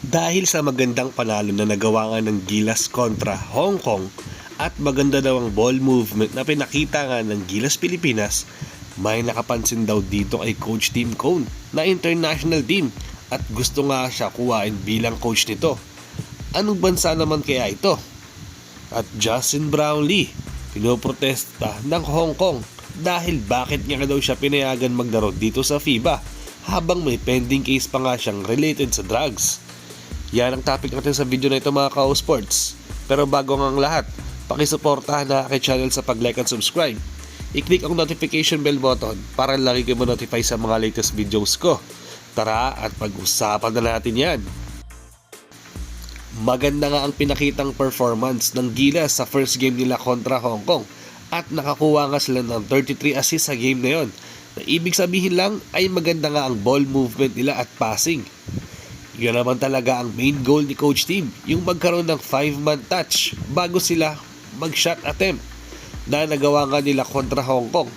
Dahil sa magandang panalo na nagawa nga ng Gilas kontra Hong Kong at maganda daw ang ball movement na pinakita nga ng Gilas Pilipinas, may nakapansin daw dito kay Coach Tim Cone na international team at gusto nga siya kuhain bilang coach nito. Anong bansa naman kaya ito? At Justin Brownlee, pinoprotesta ng Hong Kong dahil bakit niya daw siya pinayagan magdaro dito sa FIBA habang may pending case pa nga siyang related sa drugs. Yan ang topic natin sa video na ito mga ka-sports. Pero bago ang lahat, pakisuportahan na aking channel sa pag-like at subscribe. I-click ang notification bell button para lagi kayo ma-notify sa mga latest videos ko. Tara at pag-usapan na natin yan. Maganda nga ang pinakitang performance ng Gilas sa first game nila kontra Hong Kong at nakakuha nga sila ng 33 assists sa game na yon. Na ibig sabihin lang ay maganda nga ang ball movement nila at passing. Yun naman talaga ang main goal ni Coach Tim, yung magkaroon ng 5-man touch bago sila mag-shot attempt na nagawa nga nila kontra Hong Kong.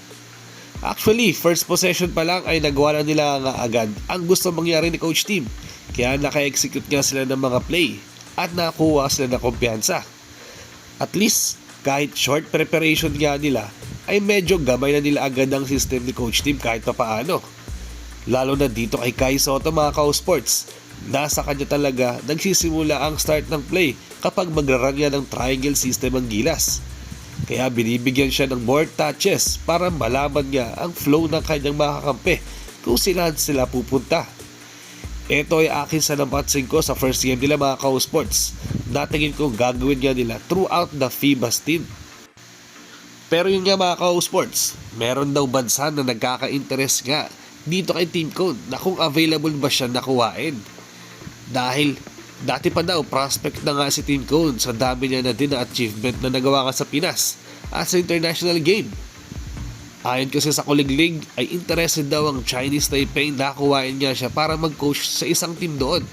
Actually, first possession pa lang ay nagawa na nila nga agad ang gusto mangyari ni Coach Tim, kaya naka-execute nga sila ng mga play at nakuha sila ng kumpiyansa. At least, kahit short preparation nga nila, ay medyo gamay na nila agad ang system ni Coach Tim kahit pa paano. Lalo na dito kay Kai Sotto mga ka-sports. Nasa kanya talaga nagsisimula ang start ng play kapag magraran niya ng triangle system ang Gilas. Kaya binibigyan siya ng more touches para malaman niya ang flow ng kanyang makakampi kung sila pupunta. Ito ay akin sa napansin ko sa first game nila mga ka-sports. Natingin ko gagawin niya nila throughout the FIBA's team. Pero yun nga mga ka-sports, meron daw bansa na nagkaka-interest nga dito kay Tim Cone na kung available ba siya nakuhain. Dahil dati pa daw prospect na nga si Tim Cone sa dami niya na din na achievement na nagawa ka sa Pinas at sa international game. Ayon kasi sa kuliglig ay interested daw ang Chinese Taipei na kuhain niya siya para mag-coach sa isang team doon.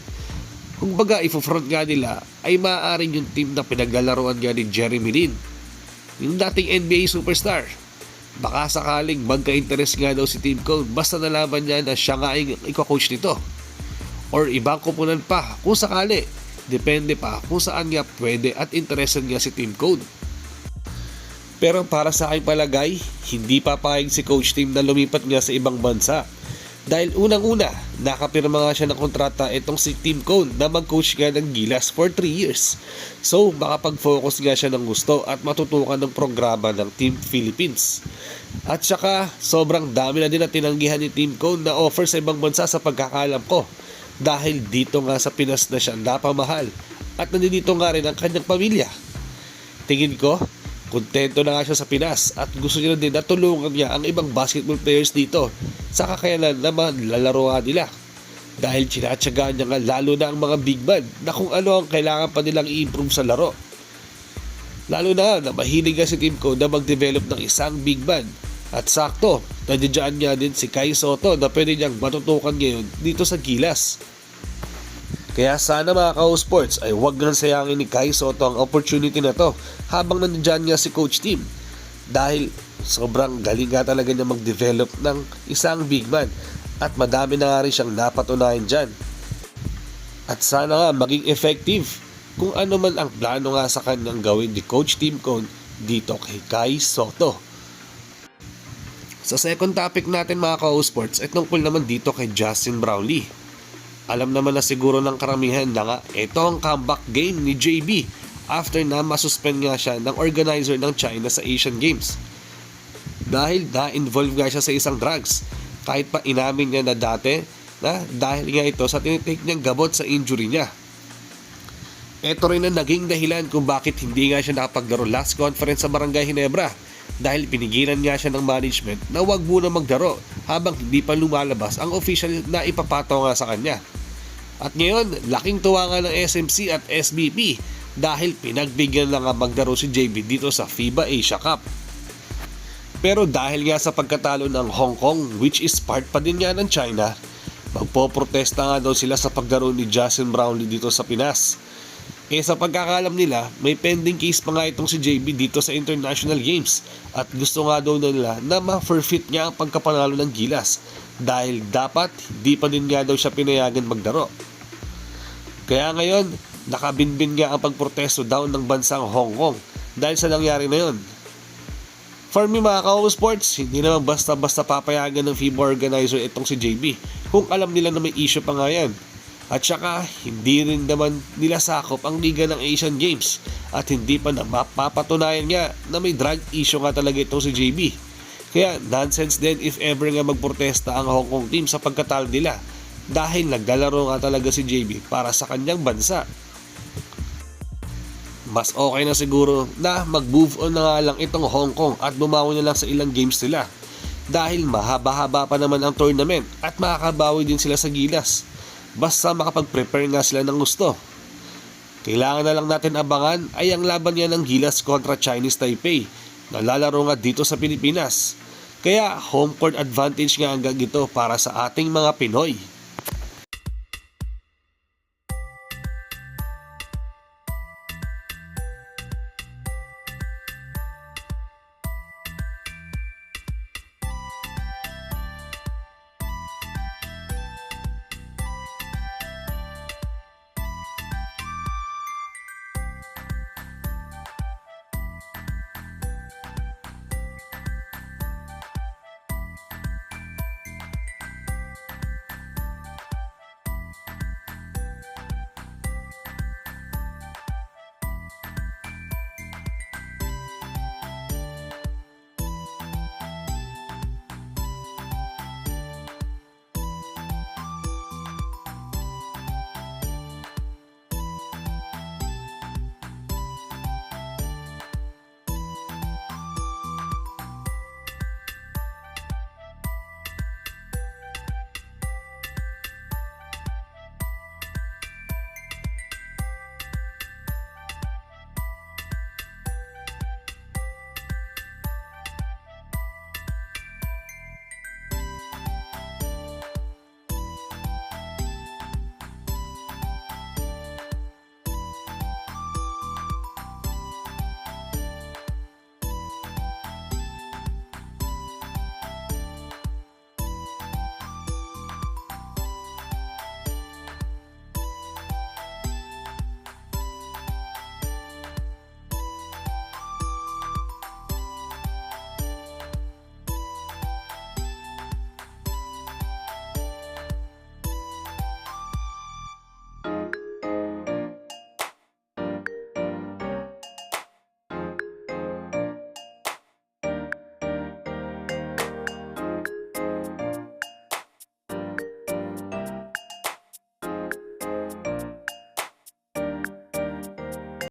Kung baga ifo-front nga nila ay maaaring yung team na pinaglalaroan nga ni Jeremy Lin, yung dating NBA superstar. Baka sakaling magka-interest nga daw si Tim Cone basta nalaman niya na siya nga ay iko-coach nito. Or ibang kupunan pa kung sakali. Depende pa kung saan nga pwede at interested nga si Tim Cone. Pero para sa aking palagay, hindi papayag si Coach Tim na lumipat nga sa ibang bansa. Dahil unang-una, nakapirma nga siya ng kontrata itong si Tim Cone na mag-coach nga ng Gilas for 3 years. So makapag-focus nga siya ng gusto at matutukan ng programa ng Team Philippines. At saka sobrang dami na din na tinanggihan ni Tim Cone na offer sa ibang bansa sa pagkakalam ko. Dahil dito nga sa Pinas na siya napamahal at nandito nga rin ang kanyang pamilya. Tingin ko, kontento na nga siya sa Pinas at gusto niya din na tulungan niya ang ibang basketball players dito sa kakayanan na malalaroan nila. Dahil tinatsagaan niya nga lalo na ang mga big man na kung ano ang kailangan pa nilang i-improve sa laro. Lalo na mahilig nga si Tim Cone na mag-develop ng isang big man. At sakto, nandiyan niya din si Kai Sotto na pwede niyang matutukan ngayon dito sa Gilas. Kaya sana mga ka-sports ay huwag nang sayangin ni Kai Sotto ang opportunity na to habang nandiyan nga si Coach Tim. Dahil sobrang galing nga talaga niya mag-develop ng isang big man at madami na nga rin siyang napatunayan dyan. At sana nga maging effective kung ano man ang plano nga sa kanyang gawin ni Coach Tim Cone dito kay Kai Sotto. Sa second topic natin mga ka-sports ay tungkol naman dito kay Justin Brownlee. Alam naman na siguro ng karamihan na nga ito ang comeback game ni JB after na masuspend nga siya ng organizer ng China sa Asian Games. Dahil na-involve nga siya sa isang drugs kahit pa inamin niya na dati na dahil nga ito sa tinitake niyang gamot sa injury niya. Ito rin ang naging dahilan kung bakit hindi nga siya nakapaglaro last conference sa Barangay Ginebra. Dahil pinigilan nga siya ng management na wag muna magdaro habang hindi pa lumalabas ang official na ipapato nga sa kanya. At ngayon, laking tuwa nga ng SMC at SBP dahil pinagbigyan na nga magdaro si JB dito sa FIBA Asia Cup. Pero dahil nga sa pagkatalo ng Hong Kong, which is part pa din nga ng China, magpoprotesta nga daw sila sa pagdaro ni Justin Brownlee dito sa Pinas. Sa pagkakalam nila, may pending case pa nga itong si JB dito sa International Games at gusto nga daw nila na ma-forfeit niya ang pagkapanalo ng Gilas dahil dapat di pa din nga daw siya pinayagan magdaro. Kaya ngayon, nakabinbin nga ang pagprotesto daw ng bansang Hong Kong dahil sa nangyari na yun. For me mga ka-Home Sports, hindi naman basta-basta papayagan ng FIBA organizer itong si JB kung alam nila na may issue pa nga yan. At saka, hindi rin naman nila sakop ang liga ng Asian Games at hindi pa na mapapatunayan nga na may drug issue nga talaga itong si JB. Kaya nonsense din if ever nga magprotesta ang Hong Kong team sa pagkatalo nila dahil naglalaro nga talaga si JB para sa kanyang bansa. Mas okay na siguro na mag-move on na nga lang itong Hong Kong at bumawi na lang sa ilang games nila dahil mahaba-haba pa naman ang tournament at makakabawi din sila sa Gilas. Basta makapag-prepare nga sila ng gusto. Kailangan na lang natin abangan ay ang laban niya ng Gilas kontra Chinese Taipei na lalaro nga dito sa Pilipinas. Kaya home court advantage nga hanggang ito para sa ating mga Pinoy.